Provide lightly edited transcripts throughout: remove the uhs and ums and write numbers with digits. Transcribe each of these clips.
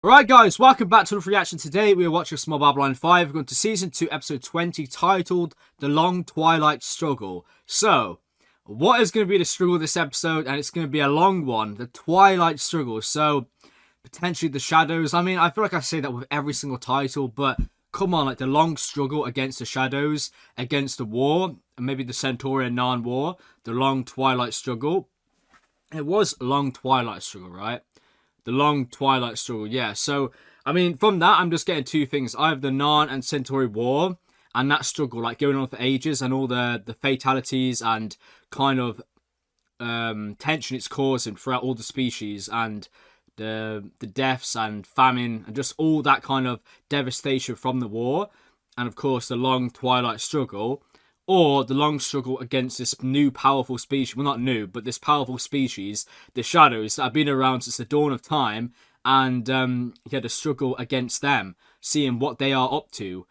Alright guys, welcome back to another reaction. Today we are watching Small Babylon 5. We're going to Season 2, Episode 20, titled The Long Twilight Struggle. So, what is going to be the struggle of this episode? And it's going to be a long one, the Twilight Struggle. So, potentially the shadows. I mean, I feel like I say that with every single title, but come on, like the long struggle against the shadows, against the war, and maybe the Centaurian non-war, the long Twilight Struggle. It was Long Twilight Struggle, right? The Long Twilight Struggle, yeah. So, I mean, from that, I'm just getting two things. I have the Narn and Centauri War, and that struggle, like, going on for ages, and all the fatalities and kind of tension it's causing throughout all the species, and the deaths and famine, and just all that kind of devastation from the war. And, of course, the Long Twilight Struggle, or the long struggle against this new powerful species. Well, not new, but this powerful species, the Shadows, that have been around since the dawn of time. And he had a struggle against them, seeing what they are up to,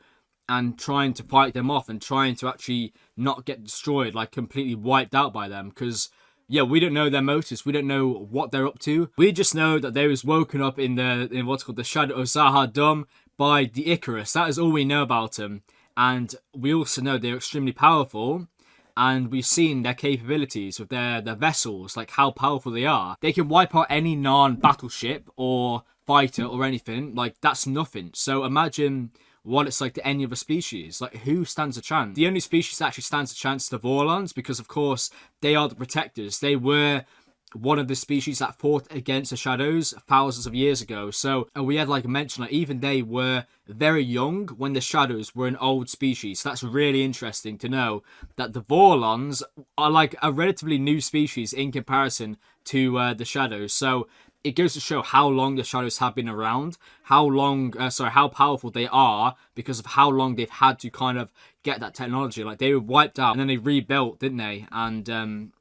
and trying to fight them off, and trying to actually not get destroyed, like completely wiped out by them. Because, yeah, we don't know their motives. We don't know what they're up to. We just know that they was woken up in what's called the Shadow of Zahar-Dum by the Icarus. That is all we know about them. And we also know they're extremely powerful, and we've seen their capabilities with their vessels, like how powerful they are. They can wipe out any non-battleship or fighter or anything. Like, that's nothing. So imagine what it's like to any other species. Like, who stands a chance? The only species that actually stands a chance is the Vorlons, because, of course, they are the protectors. They were one of the species that fought against the Shadows thousands of years ago. So, and we had like mentioned, like even they were very young when the Shadows were an old species. So that's really interesting to know that the Vorlons are like a relatively new species in comparison to the Shadows. So it goes to show how long the Shadows have been around, how powerful they are, because of how long they've had to kind of get that technology. Like, they were wiped out and then they rebuilt, didn't they? And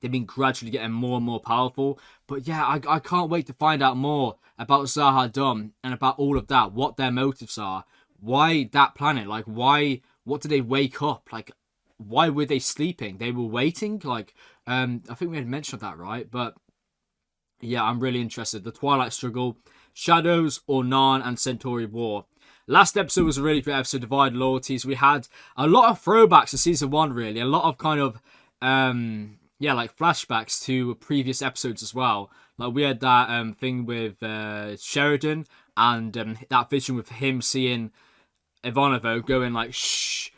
they've been gradually getting more and more powerful. But yeah, I can't wait to find out more about Zahar-Dum and about all of that, what their motives are. Why that planet? Like, why? What did they wake up? Like, why were they sleeping? They were waiting? Like, I think we had mentioned that, right? But yeah, I'm really interested. The Twilight Struggle, Shadows, or Narn and Centauri War. Last episode was a really great episode, Divided Loyalties. We had a lot of throwbacks to Season 1, really. A lot of kind of yeah, like flashbacks to previous episodes as well. Like, we had that thing with Sheridan, and that vision with him seeing Ivanova going like shh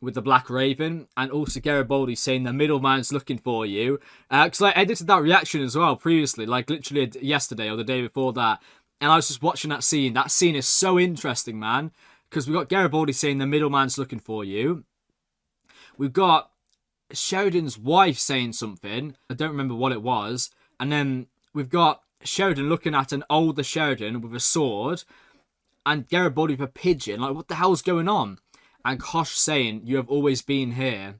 with the Black Raven, and also Garibaldi saying the middleman's looking for you. Because I edited that reaction as well previously, like literally yesterday or the day before that, and I was just watching that scene. That scene is so interesting, man, because we got Garibaldi saying the middleman's looking for you. We've got Sheridan's wife saying something. I don't remember what it was. And then we've got Sheridan looking at an older Sheridan with a sword, and Garibaldi with a pigeon. Like, what the hell's going on? And Kosh saying, you have always been here.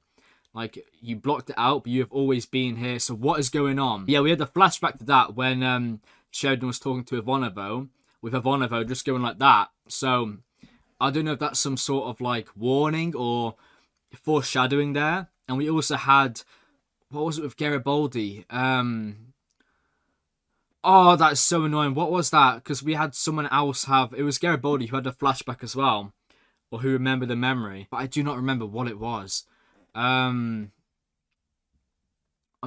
Like, you blocked it out, but you have always been here. So what is going on? Yeah, we had the flashback to that when Sheridan was talking to Ivanova, with Ivanova just going like that. So I don't know if that's some sort of like warning or foreshadowing there. And we also had, what was it with Garibaldi? Oh, that's so annoying. What was that? Because we had someone else have, it was Garibaldi who had a flashback as well, or who remembered the memory, but I do not remember what it was. I'm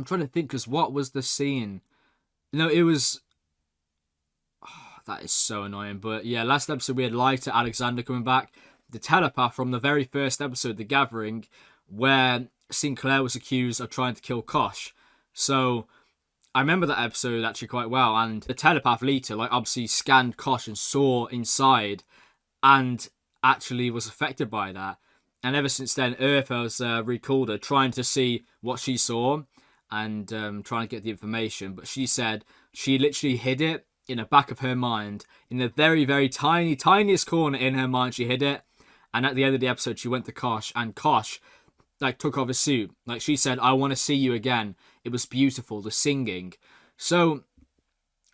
trying to think, because what was the scene? No, it was, oh, that is so annoying. But yeah, last episode we had Lighter Alexander coming back, the telepath from the very first episode, The Gathering, where Sinclair was accused of trying to kill Kosh. So I remember that episode actually quite well, and the telepath later, like, obviously scanned Kosh and saw inside, and actually was affected by that. And ever since then, Earth has recalled her, trying to see what she saw and trying to get the information. But she said she literally hid it in the back of her mind, in the very, very tiniest corner in her mind. She hid it, and at the end of the episode, she went to Kosh, and Kosh like took off his suit. Like, she said, I want to see you again. It was beautiful, the singing. So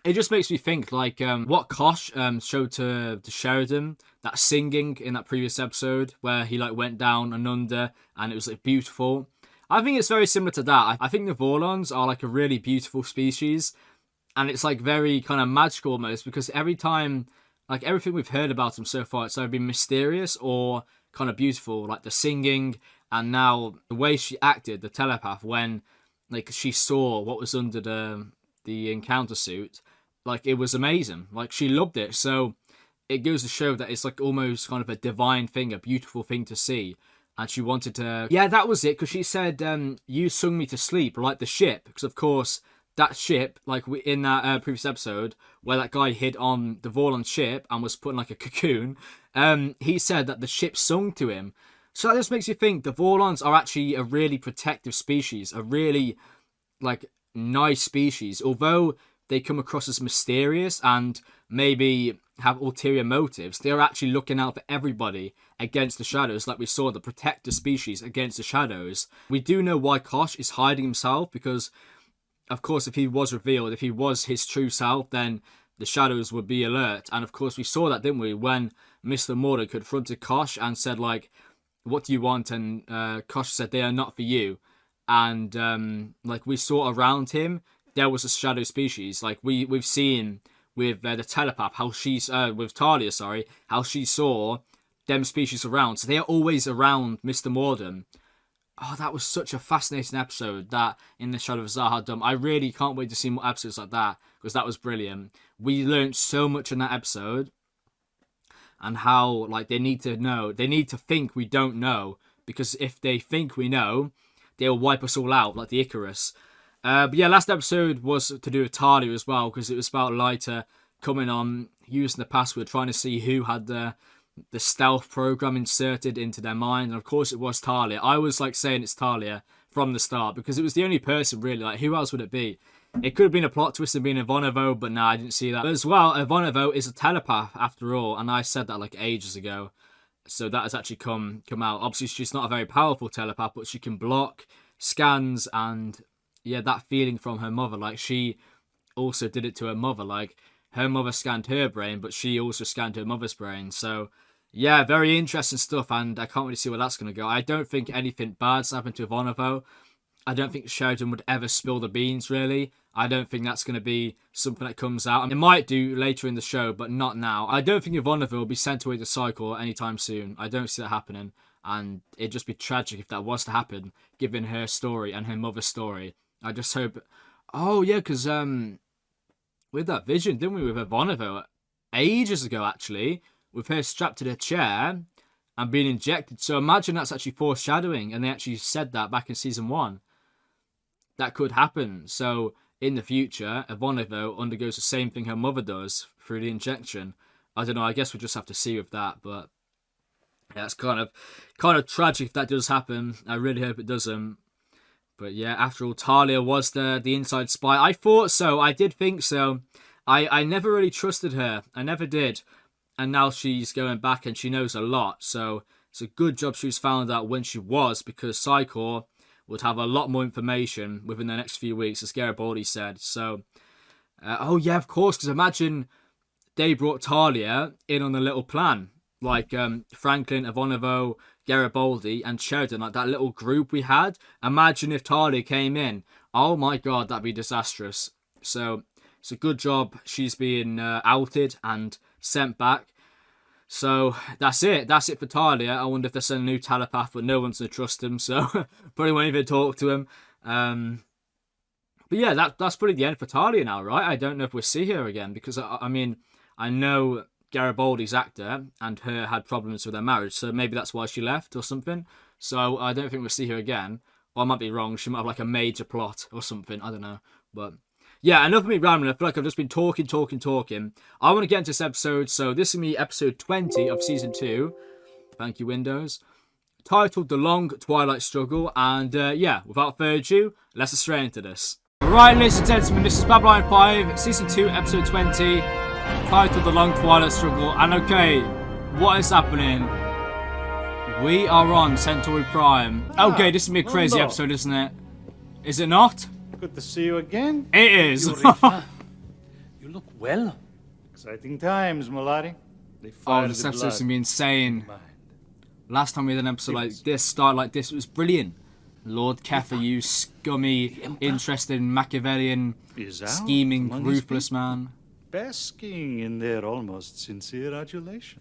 it just makes me think, like, what Kosh showed to Sheridan, that singing in that previous episode where he like went down and under, and it was like beautiful. I think it's very similar to that. I think the Vorlons are like a really beautiful species, And it's like very kind of magical almost, because every time, like everything we've heard about him so far, it's either been mysterious or kind of beautiful, like the singing, and now the way she acted, the telepath, when like she saw what was under the encounter suit, like it was amazing. Like she loved it. So it goes to show that it's like almost kind of a divine thing, a beautiful thing to see. And she wanted to, yeah, that was it, because she said, you sung me to sleep, like the ship, because of course that ship, like in that previous episode where that guy hid on the Vorlon ship and was put in like a cocoon, he said that the ship sung to him. So that just makes you think the Vorlons are actually a really protective species, a really like nice species, although they come across as mysterious and maybe have ulterior motives. They are actually looking out for everybody against the shadows, like we saw the protector species against the shadows. We do know why Kosh is hiding himself, because of course, if he was revealed, if he was his true self, then the shadows would be alert. And of course, we saw that, didn't we? When Mr. Mordor confronted Kosh and said, like, what do you want? And Kosh said, they are not for you. And like we saw around him, there was a shadow species. Like we've seen with the telepath, how she's, with Talia, sorry, how she saw them species around. So they are always around Mr. Mordor. Oh, that was such a fascinating episode, that in the Shadow of Zahar-Dum. I really can't wait to see more episodes like that, because that was brilliant. We learned so much in that episode, and how like they need to know, they need to think we don't know, because if they think we know, they'll wipe us all out, like the Icarus. But yeah, last episode was to do with Talia as well, because it was about Lyta coming on, using the password, trying to see who had the stealth program inserted into their mind, and of course it was Talia. I was like saying it's Talia from the start, because it was the only person really, like who else would it be? It could have been a plot twist and been Ivanova, but nah, I didn't see that. But as well, Ivanova is a telepath after all, and I said that like ages ago, so that has actually come out. Obviously she's not a very powerful telepath, but she can block scans, and yeah, that feeling from her mother, like she also did it to her mother, like her mother scanned her brain, but she also scanned her mother's brain. So yeah, very interesting stuff, and I can't really see where that's going to go. I don't think anything bad's happened to Ivanova. I don't think Sheridan would ever spill the beans, really. I don't think that's going to be something that comes out. It might do later in the show, but not now. I don't think Ivanova will be sent away to Cycle anytime soon. I don't see that happening, and it'd just be tragic if that was to happen, given her story and her mother's story. I just hope... Oh, yeah, because with that vision, didn't we, with Ivanova, ages ago, actually, with her strapped to the chair and being injected. So imagine that's actually foreshadowing, and they actually said that back in season 1. That could happen. So in the future, Ivanova undergoes the same thing her mother does through the injection. I don't know, I guess we'll just have to see with that, but yeah, it's kind of tragic if that does happen. I really hope it doesn't. But yeah, after all, Talia was the inside spy. I thought so. I did think so. I never really trusted her. I never did. And now she's going back and she knows a lot. So it's a good job she was found out when she was, because Psycor would have a lot more information within the next few weeks, as Garibaldi said. So, oh yeah, of course, because imagine they brought Talia in on a little plan. Like Franklin, Ivanova, Garibaldi, and Sheridan, like that little group we had. Imagine if Talia came in. Oh my god, that'd be disastrous. So it's a good job she's being outed and sent back. So that's it. That's it for Talia. I wonder if they're sending a new telepath, but no one's going to trust him, so probably won't even talk to him. But yeah, that's probably the end for Talia now, right? I don't know if we'll see her again, because I mean, I know Garibaldi's actor and her had problems with their marriage, so maybe that's why she left or something. So I don't think we'll see her again. Or I might be wrong. She might have like a major plot or something. I don't know. But yeah, enough of me rambling. I feel like I've just been talking. I want to get into this episode. So this is going to be episode 20 of season 2. Thank you, Windows. Titled The Long Twilight Struggle. And yeah, without further ado, let's get straight into this. Right, ladies and gentlemen, this is Babylon 5, season 2, episode 20. Titled The Long Twilight Struggle. And okay, what is happening? We are on Centauri Prime. Okay, this is going to be a crazy episode, isn't it? Is it not? Good to see you again. It is. You look well. Exciting times, Malari. Oh, this episode's going to be insane. Last time we had an episode like this, start like this, it was brilliant. Lord Keffer, you scummy, interested in Machiavellian, Is out scheming, among his ruthless people, man. basking in their almost sincere adulation.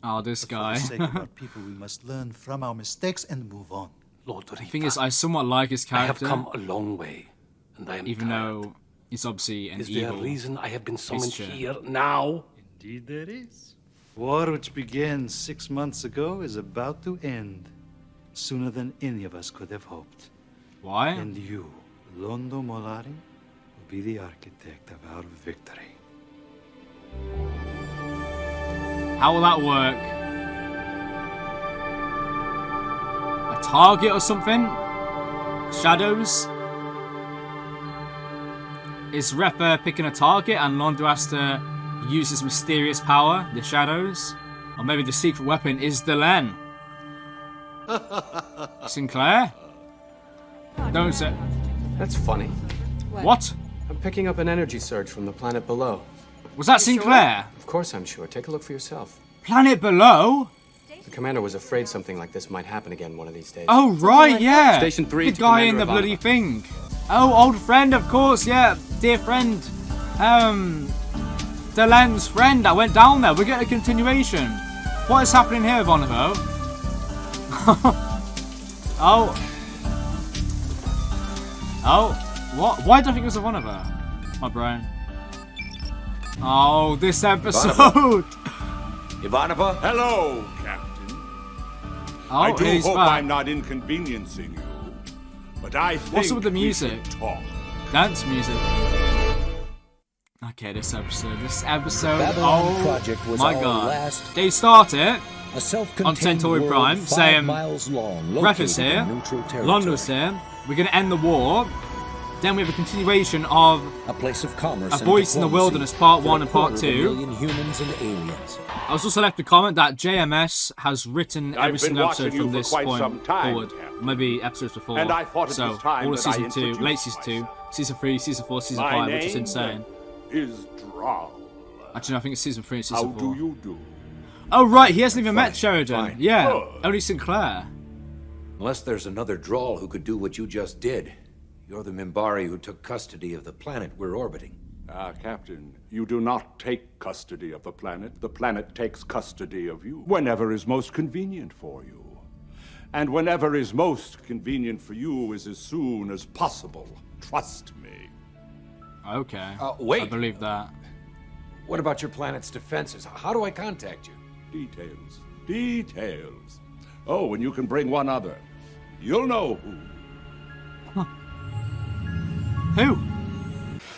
Oh, this For the guy. sake of our people, we must learn from our mistakes and move on. Lord Rivera, The thing is, I somewhat like his I have character, come a long way, and I am even tired. though he's obviously an Is there evil. a reason I have been summoned Mr. here now? Indeed there is. War which began 6 months ago is about to end. Sooner than any of us could have hoped. Why? And you, Londo Mollari, will be the architect of our victory. How will that work? A target or something? Shadows? Is Ripper picking a target and Londo has to use his mysterious power, the shadows? Or maybe the secret weapon is the Len? Sinclair? Don't say. That's funny. What? I'm picking up an energy surge from the planet below. Was that Sinclair? Of course I'm sure. Take a look for yourself. Planet below? The commander was afraid something like this might happen again one of these days. Oh, right, yeah. Station 3 The to guy in Commander the bloody Ivanova. thing. Oh, old friend, of course, yeah. Dear friend. The Len's friend that went down there. We're getting a continuation. What is happening here, Ivanova? Oh. Oh. What? Why do I think it was Ivanova? My brain. Oh, this episode. Ivanova? Hello, Captain. I Oh, do he's hope back. I'm not inconveniencing you, but I think What's up with the we music? should talk. Dance music. Okay, this episode. Babylon Oh Project was my our god. last- They start it. A self-contained On Centauri world Prime, 5 saying, miles long, Ref is located here, in neutral territory. Londo's here, we're going to end the war. Then we have a continuation of A place of commerce A and Voice in the diplomacy Wilderness, Part for 1 a and Part quarter of a 2. million humans and aliens. I was also left a comment that JMS has written I've every been single episode watching you from for this quite point some time, forward. Captain. Maybe episodes before. And I thought it so, was time all of that I season 2, introduced late season 2, myself. season 3, season 4, season My 5, which is name insane. is Droll. Actually, no, I think it's season 3 and How season 4. do you do? Oh, right, he hasn't even met Sheridan. fine. Yeah, Good. only Sinclair. Unless there's another Droll who could do what you just did. You're the Minbari who took custody of the planet we're orbiting. Captain, you do not take custody of the planet. The planet takes custody of you whenever is most convenient for you. And whenever is most convenient for you is as soon as possible. Trust me. Okay. Wait. I believe that. What about your planet's defenses? How do I contact you? Details. Details. Oh, and you can bring one other. You'll know who. Who?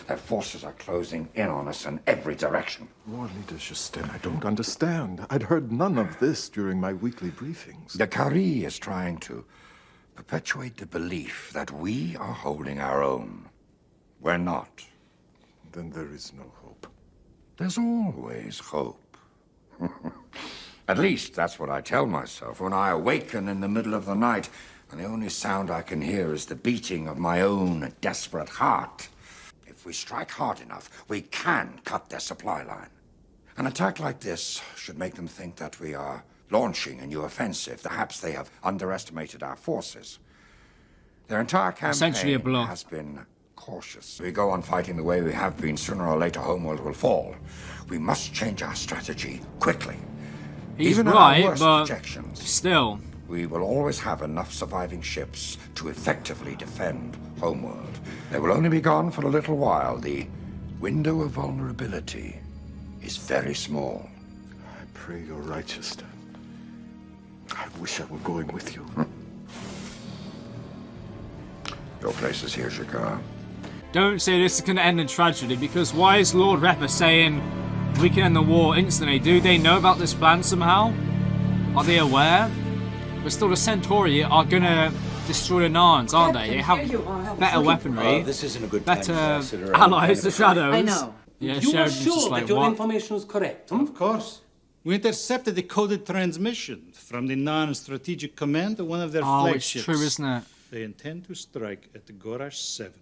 Their forces are closing in on us in every direction. War Leader Justin, I don't understand. I'd heard none of this during my weekly briefings. The Kari is trying to perpetuate the belief that we are holding our own. We're not. Then there is no hope. There's always hope. At least that's what I tell myself when I awaken in the middle of the night, and the only sound I can hear is the beating of my own desperate heart. If we strike hard enough, we can cut their supply line. An attack like this should make them think that we are launching a new offensive. Perhaps they have underestimated our forces. Their entire Essentially a campaign bluff. has been cautious. If we go on fighting the way we have been, sooner or later Homeworld will fall. We must change our strategy quickly. He's Even right, in our worst but projections, still. we will always have enough surviving ships to effectively defend Homeworld. They will only be gone for a little while. The window of vulnerability is very small. I pray you're right, Justin. I wish I were going with you. Your place is here, Shakar. Don't say this is going to end in tragedy, because why is Lord Ripper saying we can end the war instantly? Do they know about this plan somehow? Are they aware? But still, the Centauri are going to destroy the Narns, aren't they? They have better weaponry, This isn't a good time better to sit around allies, the and- Shadows. I know. Yeah, You are Sheridan's just sure like, that your what? information is correct? Of course. We intercepted the coded transmission from the non-strategic command of one of their Oh, it's flagships. true, isn't it? They intend to strike at the Gorash 7.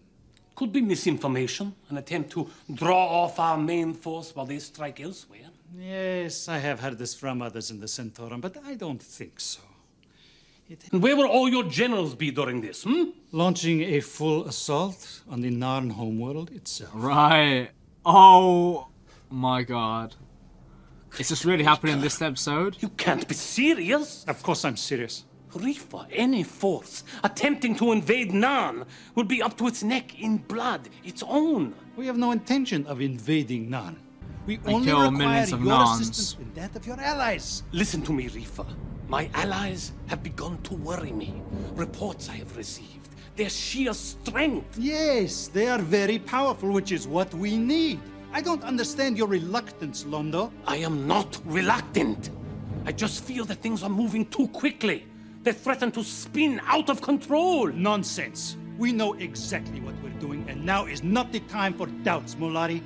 Could be misinformation, an attempt to draw off our main force while they strike elsewhere. Yes, I have heard this from others in the Centauran, but I don't think so. And where will all your generals be during this, Launching a full assault on the Narn homeworld itself. Right. Oh my god. Is this really happening in this episode? You can't be serious. Of course I'm serious. Riffa, any force attempting to invade Narn will be up to its neck in blood, its own. We have no intention of invading Narn. We They only kill require millions of your Narns. assistance and that of your allies. Listen to me, Riffa. My allies have begun to worry me. Reports I have received, their sheer strength. Yes, they are very powerful, which is what we need. I don't understand your reluctance, Londo. I am not reluctant. I just feel that things are moving too quickly. They threaten to spin out of control. Nonsense. We know exactly what we're doing, and now is not the time for doubts, Molari.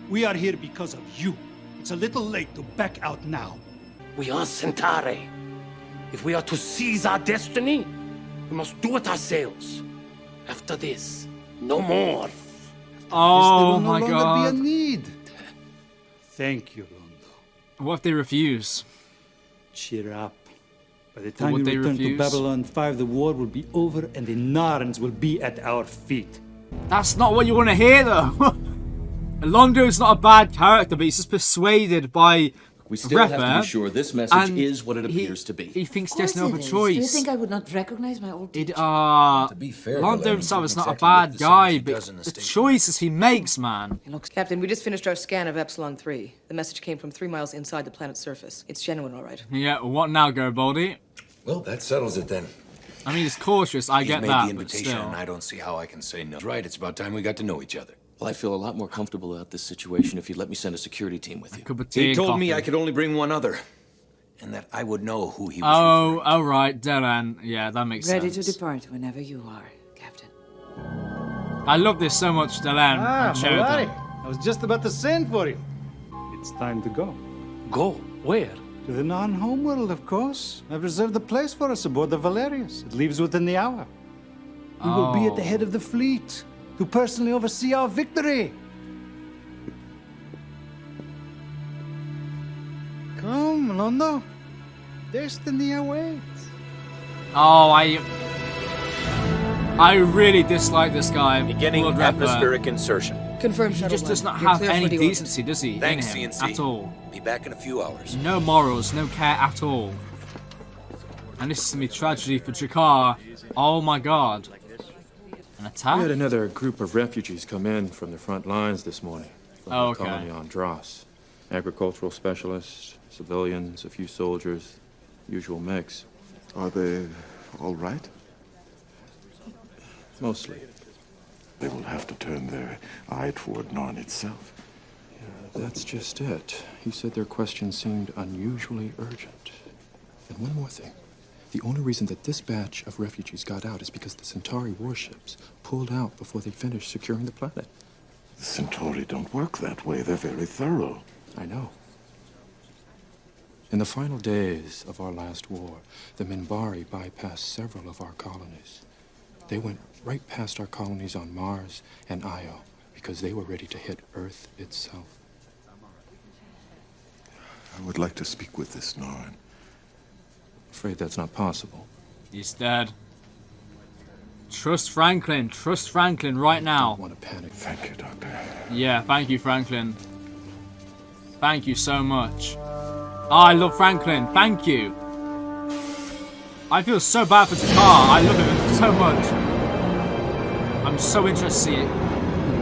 We are here because of you. It's a little late to back out now. We are Centauri. If we are to seize our destiny, we must do it ourselves. After this, no more. Oh There my will no longer god. be a need. Thank you, Londo. What if they refuse? Cheer up. By the time would you they return refuse? to Babylon 5, the war will be over and the Narns will be at our feet. That's not what you want to hear though. Londo's not a bad character, but he's just persuaded by We still have to Rivera, be sure this message and is what it he- appears to be. He thinks Of there's course no it other is. choice. Do you think I would not recognize my old teacher? To be fair, Londo Bellamy himself did is not a exactly bad the same guy, she but does in the the station. choices he makes, man. Look, Captain, we just finished our scan of Epsilon 3. The message came from 3 miles inside the planet's surface. It's genuine, all right. Yeah, what now, Garibaldi? Well, that settles it then. I mean, he's cautious, I He's get made that, the but invitation, still. and I don't see how I can say no. Right, it's about time we got to know each other. Well, I feel a lot more comfortable about this situation if you'd let me send a security team with you. Cup of tea He and told me coffee. I could only bring one other, and that I would know who he was Oh, referring oh right, Dylan. Yeah, that makes Ready sense. to depart whenever you are, Captain. I love this so much, Dylan. and Sheridan. I was just about to send for you. It's time to go. Go. Where? To the non-homeworld, of course. I've reserved a place for us aboard the Valerius. It leaves within the hour. We will be at the head of the fleet to personally oversee our victory. Come, Londo. Destiny awaits. Oh, I really dislike this guy. Beginning Lord Ripper. atmospheric insertion. Confirmed, He Shuttle just does One. not You're have clear for any deorbit. decency, does he? Thanks, in him, CNC. at all. Be back in a few hours. No morals, no care at all. And this is gonna be tragedy for Jakar. Oh my god. An We had attack? another group of refugees come in from the front lines this morning. From Oh, the okay. colony on Dross. Agricultural specialists, civilians, a few soldiers, usual mix. Are they all right? Mostly. They will have to turn their eye toward Narn itself. That's just it. He said their questions seemed unusually urgent. And one more thing. The only reason that this batch of refugees got out is because the Centauri warships pulled out before they finished securing the planet. The Centauri don't work that way. They're very thorough. I know. In the final days of our last war, the Minbari bypassed several of our colonies. They went right past our colonies on Mars and Io because they were ready to hit Earth itself. I would like to speak with this Narn. Afraid that's not possible. He's dead. Trust Franklin. Trust Franklin right now. Don't want to panic. Thank you, Doctor. Yeah, thank you, Franklin. Thank you so much. Oh, I love Franklin. Thank you. I feel so bad for Jakar. I love him so much. I'm so interested to see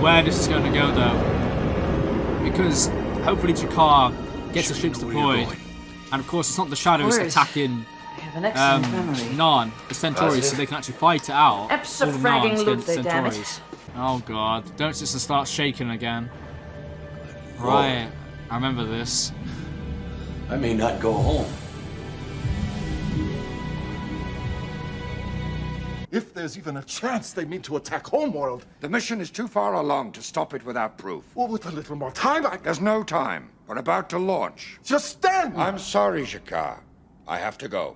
where this is going to go, though. Because hopefully Jakar gets the ships deployed. And of course, it's not the Shadows Of course. attacking I have an excellent memory. Narn, the Centauri, so they can actually fight it out. All the Abso-fragging Narns loop, against they damn it. Centauris. Oh god, don't just start shaking again. Right, I remember this. I may not go home. If there's even a chance they mean to attack Homeworld, The mission is too far along to stop it without proof. well, with a little more time, There's no time. We're about to launch. just stand. I'm sorry, Jakar. I have to go.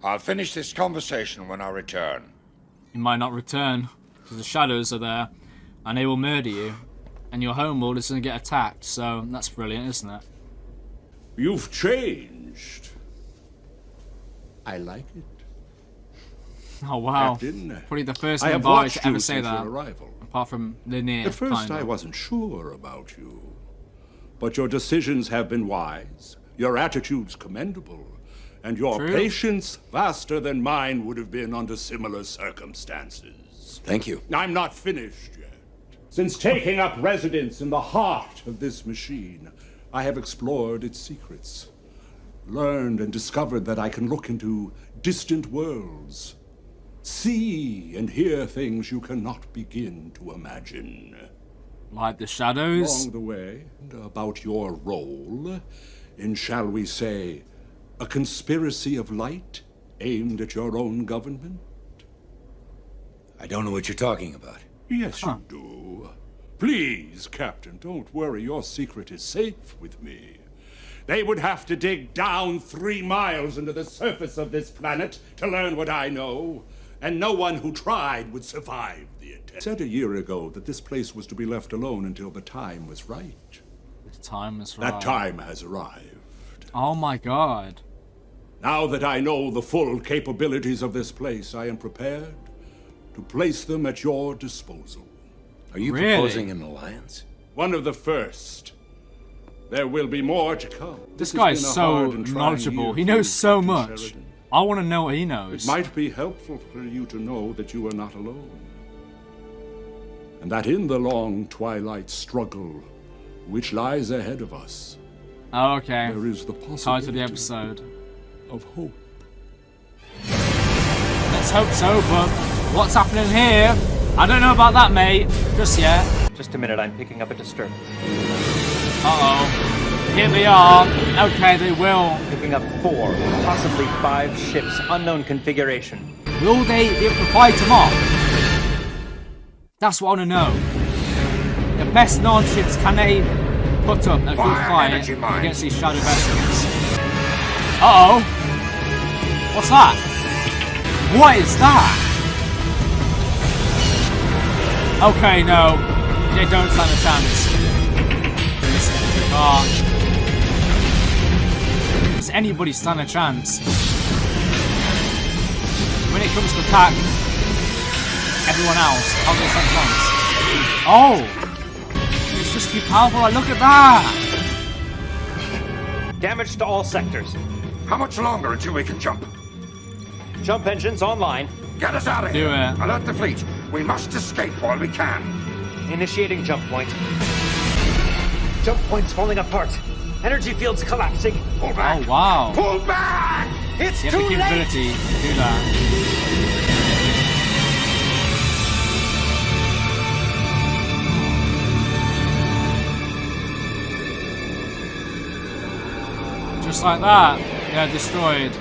I'll finish this conversation when I return. You might not return, because the Shadows are there, and they will murder you. And your homeworld is going to get attacked, so that's brilliant, isn't it? You've changed. I like it. Oh wow. Captain, Probably the first I have Minbari watched to ever you say since that. your arrival. Apart from Linear. At first, kinda. I wasn't sure about you. But your decisions have been wise, your attitudes commendable, and your True. patience vaster than mine would have been under similar circumstances. Thank you. I'm not finished yet. Since taking up residence in the heart of this machine, I have explored its secrets, learned and discovered that I can look into distant worlds, see and hear things you cannot begin to imagine. Like the shadows? Along the way, about your role in, shall we say, a conspiracy of light aimed at your own government? I don't know what you're talking about. Yes, you do. Please, Captain, don't worry. Your secret is safe with me. They would have to dig down 3 miles into the surface of this planet to learn what I know, and no one who tried would survive the attempt. I said a year ago that this place was to be left alone until the time was right. The time was right. That time has arrived. Oh my god. Now that I know the full capabilities of this place, I am prepared to place them at your disposal. Are you Really? proposing an alliance? One of the first. There will be more to come. This has guy's been a so hard and trying knowledgeable. year He for knows you, so Captain much. Sheridan. I want to know what he knows. It might be helpful for you to know that you are not alone. And that in the long twilight struggle which lies ahead of us, Oh, okay. there is the Title of the possibility episode. of hope. Let's hope so, but what's happening here? I don't know about that, mate. Just yet. Just a minute, I'm picking up a disturbance. Uh-oh. Here they are. Okay, they will. Picking up 4, possibly 5 ships, unknown configuration. Will they be able to fight them off? That's what I want to know. The best non-ships, can they put up a good fight against these shadow vessels? Uh-oh. What's that? What is that? Okay, no. They don't stand a chance. Does anybody stand a chance? When it comes to attack everyone else, how do they stand a chance? Oh! It's just too powerful, look at that! Damage to all sectors. How much longer until we can jump? Jump engines online. Get us out of Do here. it. Alert the fleet. We must escape while we can. Initiating jump point. Jump point's falling apart. Energy field's collapsing. Pull back. Oh, wow. Pull back! It's You have too the late! capability to do that. Just like that, they're destroyed.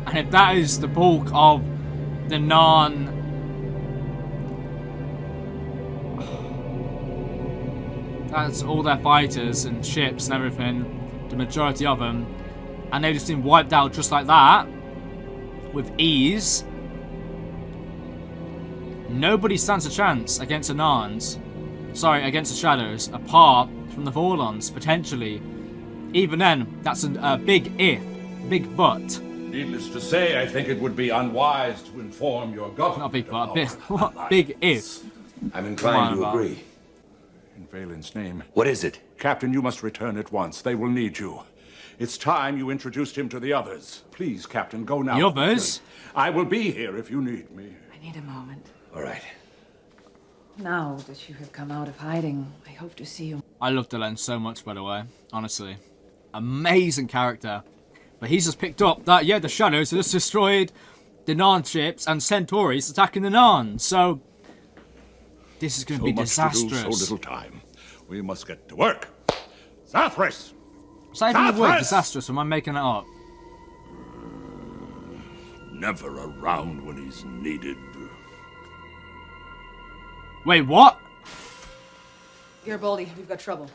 And if that is the bulk of the that's all their fighters and ships and everything, the majority of them, and they've just been wiped out just like that, with ease. Nobody stands a chance against the Narns. Sorry, against the Shadows, apart from the Vorlons, potentially. Even then, that's a big if, big but. Needless to say, I think it would be unwise to inform your government. Not big but, big if. I'm inclined to agree. In Valen's name. What is it? Captain, you must return at once. They will need you. It's time you introduced him to the others. Please, Captain, go now. The others? I will be here if you need me. I need a moment. All right. Now that you have come out of hiding, I hope to see you. I love Dylan so much, by the way. Honestly. Amazing character. But he's just picked up that, yeah, the Shadows have just destroyed the Narn ships and Centauri's attacking the Narn. So, this is going to be disastrous. So little time. We must get to work. Zathras! Is that even a word, disastrous, or am I making it up? Never around when he's needed. Wait, what? Garibaldi, we've got trouble.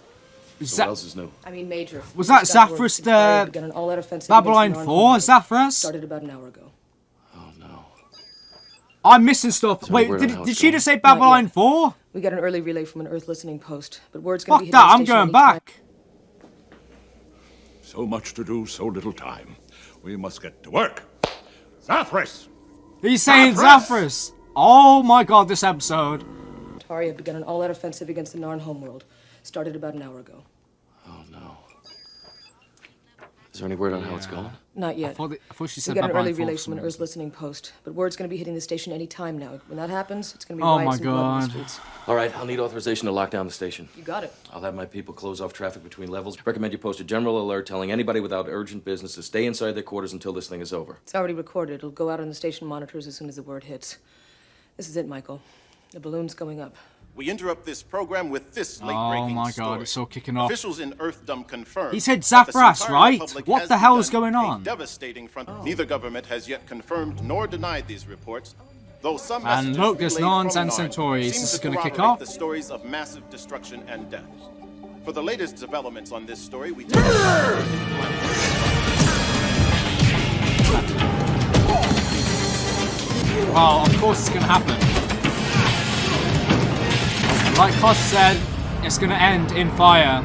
Is What else is new? I mean major. Was that We've got word Zathras, Victoria began an all-out offensive Babylon against the 4? Narn Zathras? Started about an hour ago. I'm missing stuff. Wait, did she just say Babylon 4? We got an early relay from an Earth listening post, but word's gonna Fuck be that, I'm going back. So much to do, so little time. We must get to work. Zathras! He's saying Zathras. Oh my god, this episode. Centauri have begun an all-out offensive against the Narn homeworld. Started about an hour ago. Oh no. Is there any word on how it's going? Not yet. I thought she said we got an bye-bye early for relay some from an Earth reason. listening post, but word's going to be hitting the station any time now. When that happens, it's going to be Oh riots my and blood in the God. streets. All right, I'll need authorization to lock down the station. You got it. I'll have my people close off traffic between levels. Recommend you post a general alert telling anybody without urgent business to stay inside their quarters until this thing is over. It's already recorded. It'll go out on the station monitors as soon as the word hits. This is it, Michael. The balloon's going up. We interrupt this program with this Oh late-breaking my story. god, it's all kicking off. Officials in Earthdom confirm. He said that the Zathras, Centauri right? Republic What has the hell is begun going a on? devastating front. Neither government has yet confirmed nor denied these reports. Though some And messages look, there's relayed Narns from and Narn Centauris. seem This to is gonna kick corroborate off. the stories of massive destruction and death. For the latest developments on this story, we Well, of course it's gonna happen. Like Kosh said, it's gonna end in fire.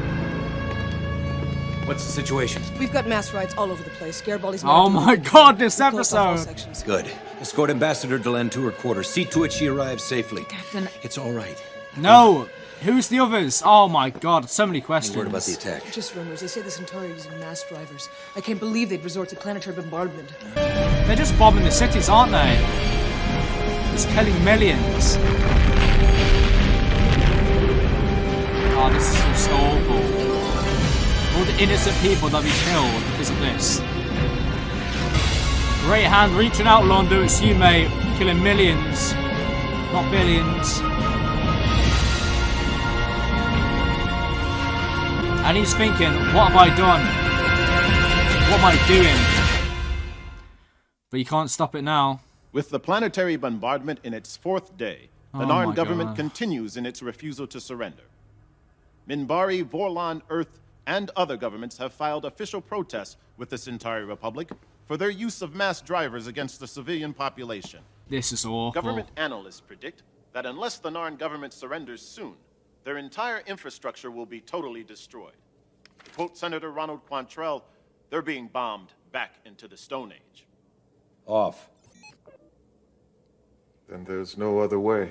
What's the situation? We've got mass riots all over the place. Garibaldi's Oh my god, this We closed off all episode! sections. Good. Escort Ambassador Delenn to her quarters. See to it she arrives safely. Captain. It's all right. No! Who's the others? Oh my god, so many Any questions. word about the attack? Just rumors. They say the Centauri are using mass drivers. I can't believe they'd resort to planetary bombardment. They're just bombing the cities, aren't they? It's killing millions. Oh, this is just awful. All the innocent people that'll be killed because of this. Great hand reaching out, Londo. It's you, mate. Killing millions, not billions. And he's thinking, what have I done? What am I doing? But you can't stop it now. With the planetary bombardment in its fourth day, the Oh Narn my government God. continues in its refusal to surrender. Minbari, Vorlon, Earth, and other governments have filed official protests with the Centauri Republic for their use of mass drivers against the civilian population. This is awful. Government analysts predict that unless the Narn government surrenders soon, their entire infrastructure will be totally destroyed. To quote Senator Ronald Quantrell, they're being bombed back into the Stone Age. Off. Then there's no other way.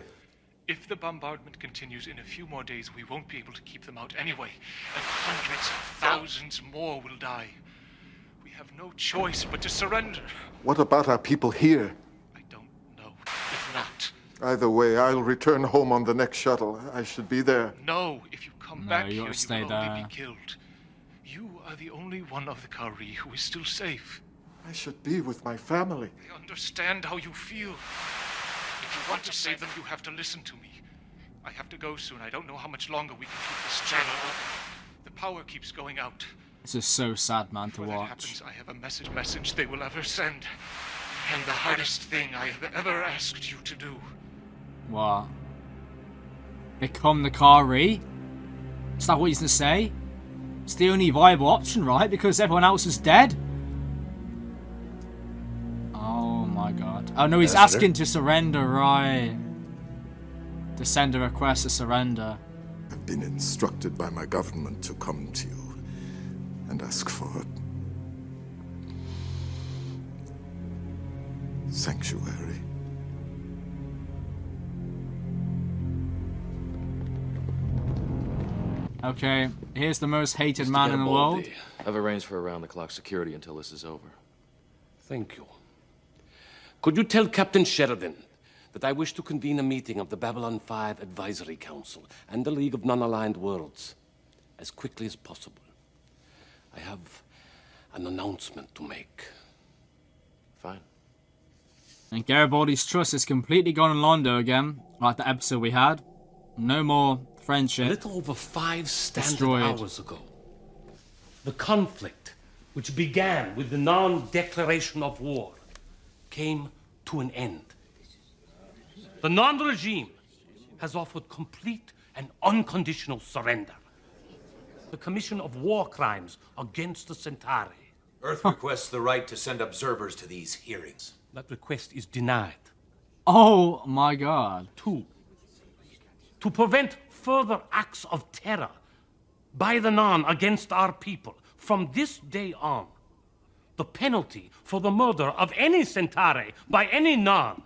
If the bombardment continues in a few more days, we won't be able to keep them out anyway, and hundreds of thousands more will die. We have no choice but to surrender. What about our people here? If not, Either way, I'll return home on the next shuttle. I should be there. no. If you come No, back you here, gotta you stay will only there. be killed. You are the only one of the Kari who is still safe. I should be with my family. I understand how you feel. If you want to save them, you have to listen to me. I have to go soon. I don't know how much longer we can keep this channel open. The power keeps going out. This is so sad, man, to Before that watch. happens, I have a message they will ever send. And the hardest thing I have ever asked you to do. What? Become the Kari? Is that what he's gonna say? It's the only viable option, right? Because everyone else is dead? Oh my god. Oh no, he's Ambassador? asking to surrender, right? To send a request to surrender. I've been instructed by my government to come to you and ask for sanctuary. Okay, here's the most hated man in the world. I've arranged for around-the-clock security until this is over. Thank you. Could you tell Captain Sheridan that I wish to convene a meeting of the Babylon 5 Advisory Council and the League of Non-Aligned Worlds as quickly as possible? I have an announcement to make. Fine. And Garibaldi's trust is completely gone in Londo again, like the episode we had. No more friendship. A little over 5 standard Destroyed. hours ago, the conflict, which began with the non-declaration of war, came to an end. The non-regime has offered complete and unconditional surrender. The commission of war crimes against the Centauri. Earth requests the right to send observers to these hearings. That request is denied. Oh my god. 2, to prevent further acts of terror by the Non against our people, from this day on, the penalty for the murder of any Centauri by any Narn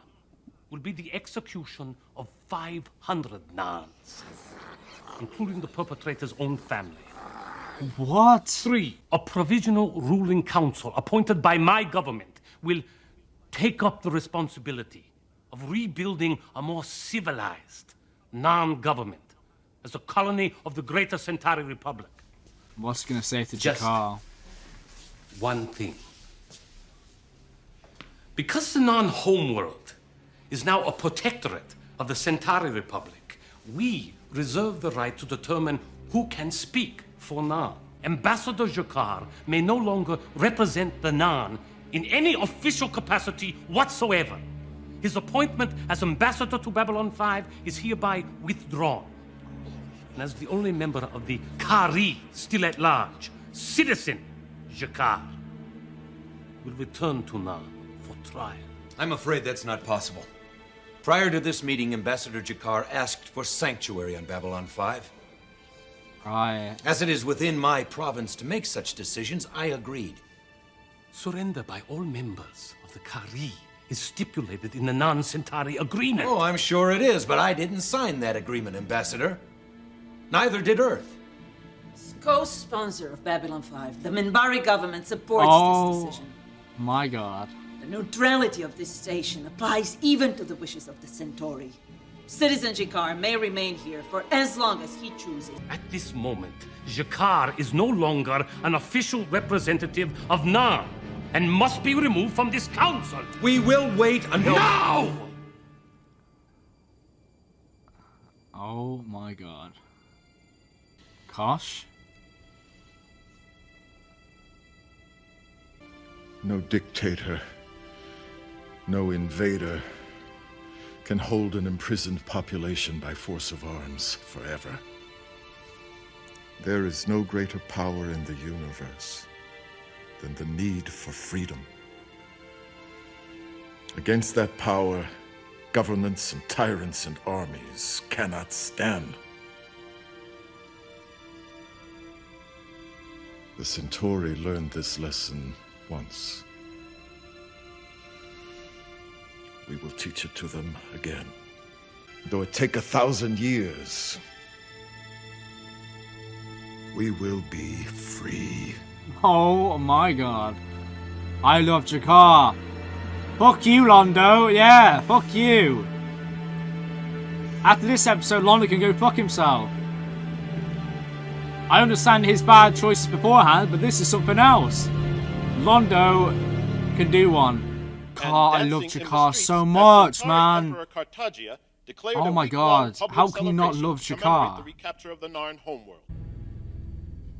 will be the execution of 500 Narns, including the perpetrator's own family. What? 3, a provisional ruling council appointed by my government will take up the responsibility of rebuilding a more civilized Narn government as a colony of the Greater Centauri Republic. What's he gonna say to Just Jakar? one thing. Because the non-homeworld is now a protectorate of the Centauri Republic, we reserve the right to determine who can speak for Narn. Ambassador Jakar may no longer represent the Narn in any official capacity whatsoever. His appointment as ambassador to Babylon 5 is hereby withdrawn. And as the only member of the Kari still at large, Citizen Jakar will return to Narn for trial. I'm afraid that's not possible. Prior to this meeting, Ambassador Jakar asked for sanctuary on Babylon 5. Right. As it is within my province to make such decisions, I agreed. Surrender by all members of the Kari is stipulated in the non-Centauri agreement. Oh, I'm sure it is, but I didn't sign that agreement, Ambassador. Neither did Earth. As co-sponsor of Babylon 5, the Minbari government supports this decision. My God. The neutrality of this station applies even to the wishes of the Centauri. Citizen Jakar may remain here for as long as he chooses. At this moment, Jakar is no longer an official representative of Narn and must be removed from this council. We will wait until... No! Oh my God. Kosh? No dictator, no invader can hold an imprisoned population by force of arms forever. There is no greater power in the universe than the need for freedom. Against that power, governments and tyrants and armies cannot stand. The Centauri learned this lesson once. We will teach it to them again. Though it take 1,000 years, we will be free. Oh my God. I love Jakar. Fuck you, Londo. Yeah, fuck you. After this episode, Londo can go fuck himself. I understand his bad choices beforehand, but this is something else. Londo can do one. God, I love Jakar so much, man. Oh my God, how can you not love Jakar?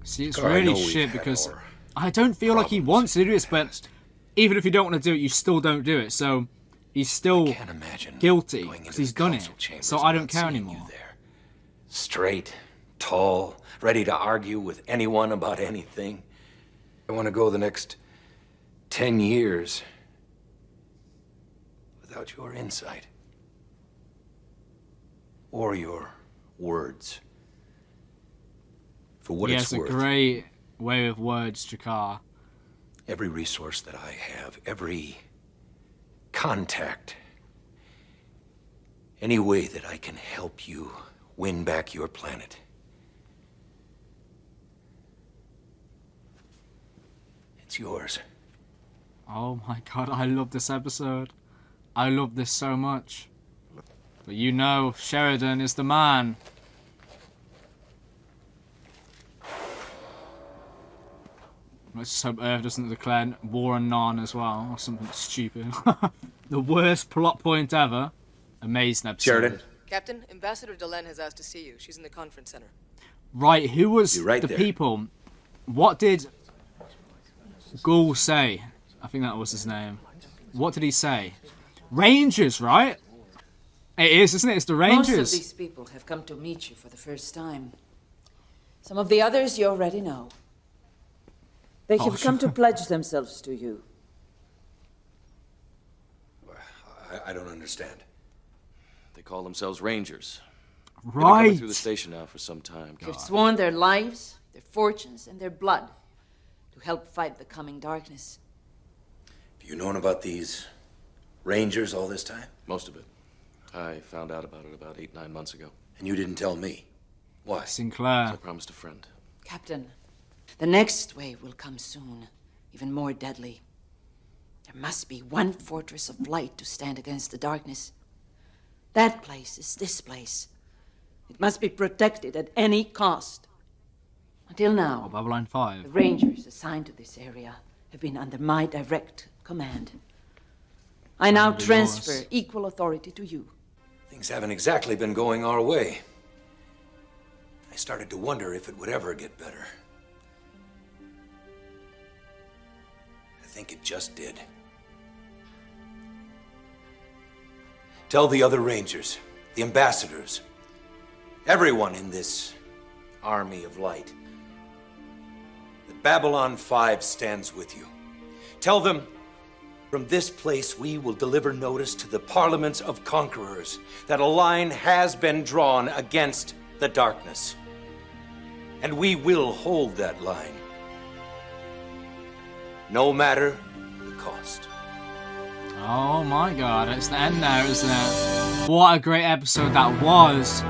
See, it's really shit because I don't feel like he wants to do this, but even if you don't want to do it, you still don't do it. So he's still guilty because he's done it. So I don't care anymore. Straight, tall, ready to argue with anyone about anything. I want to go the next 10 years without your insight or your words. For what it's worth. Yes, a great way of words, Jakar. Every resource that I have, every contact, any way that I can help you win back your planet. It's yours. Oh my God, I love this episode. I love this so much. But you know, Sheridan is the man. Let's just hope Earth doesn't declare war on Narn as well, or something stupid. The worst plot point ever. Amazing episode. Sheridan. Captain, Ambassador Delenn has asked to see you. She's in the conference center. Right, who was You're right the there. people? What did Ghoul say? I think that was his name. What did he say? Rangers, right? It is, isn't it? It's the Rangers. Most of these people have come to meet you for the first time. Some of the others you already know. They have come to pledge themselves to you. I don't understand. They call themselves Rangers. They've been Right. coming through the station now for some time. They've sworn their lives, their fortunes, and their blood to help fight the coming darkness. You known about these Rangers all this time? Most of it. I found out about it about 8, 9 months ago. And you didn't tell me. Why? Sinclair. I promised a friend. Captain, the next wave will come soon, even more deadly. There must be one fortress of light to stand against the darkness. That place is this place. It must be protected at any cost. Until now, Babylon 5. the Rangers assigned to this area have been under my direct command. I now transfer equal authority to you. Things haven't exactly been going our way. I started to wonder if it would ever get better. I think it just did. Tell the other Rangers, the ambassadors, everyone in this army of light, that Babylon 5 stands with you. Tell them, from this place we will deliver notice to the parliaments of conquerors that a line has been drawn against the darkness. And we will hold that line, no matter the cost. Oh my god, it's the end now, isn't it? What a great episode that was.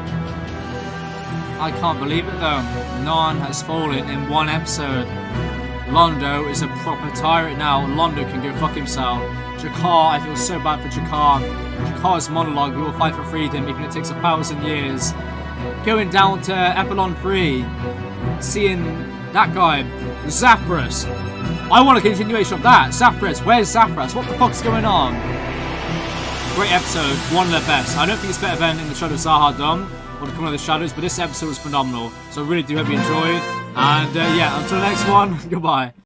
I can't believe it though. Narn has fallen in one episode. Londo is a proper tyrant now. Londo can go fuck himself. Jakar, I feel so bad for Jakar. Jakar's monologue, we will fight for freedom, even if it takes 1,000 years. Going down to Epsilon 3, seeing that guy, Zaphras. I want a continuation of that. Zaphras, where's Zaphras? What the fuck's going on? Great episode, one of the best. I don't think it's better than In the Shadow of Zaha Dum or The Coming of the Shadows, but this episode was phenomenal. So I really do hope you enjoyed. And yeah, until the next one, goodbye.